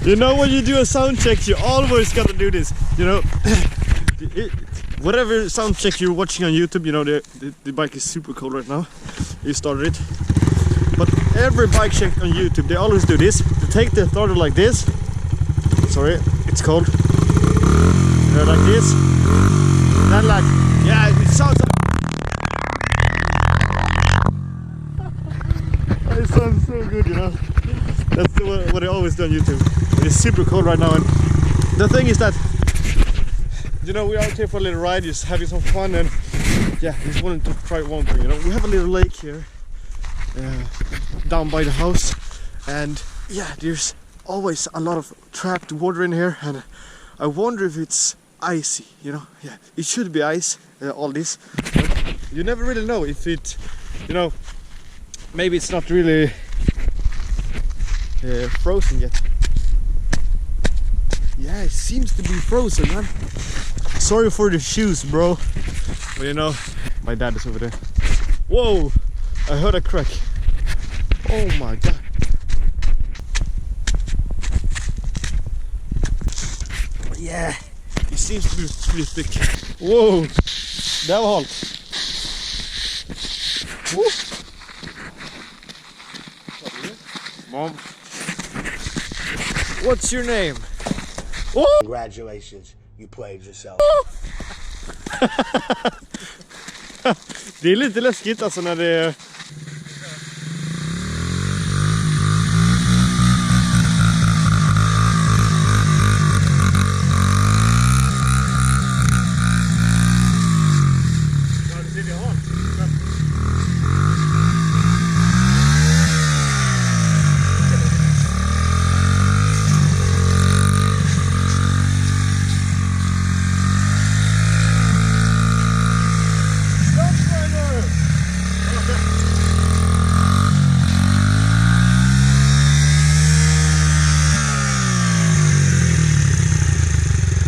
You know, when you do a sound check, you always gotta do this. You know, whatever sound check you're watching on YouTube, you know, the bike is super cold right now. You started it. But every bike check on YouTube, they always do this. They take the throttle like this. Sorry, it's cold. You know, like this. And then like, yeah, it sounds like... It sounds so good, you know. That's what I always do on YouTube. It's super cold right now, and the thing is that, you know, we're out here for a little ride, just having some fun, and yeah, just wanted to try one thing. You know, we have a little lake here down by the house, and yeah, there's always a lot of trapped water in here, and I wonder if it's icy. You know, yeah, it should be ice. All this, but you never really know if it, you know, maybe it's not really frozen yet. Yeah, it seems to be frozen, man. Sorry for the shoes, bro. But you know, my dad is over there. Whoa! I heard a crack. Oh my god. Yeah, it seems to be pretty thick. Whoa! Det var halt. Mom. What's your name? Oh! Congratulations, you played yourself. Det är lite läskigt alltså när det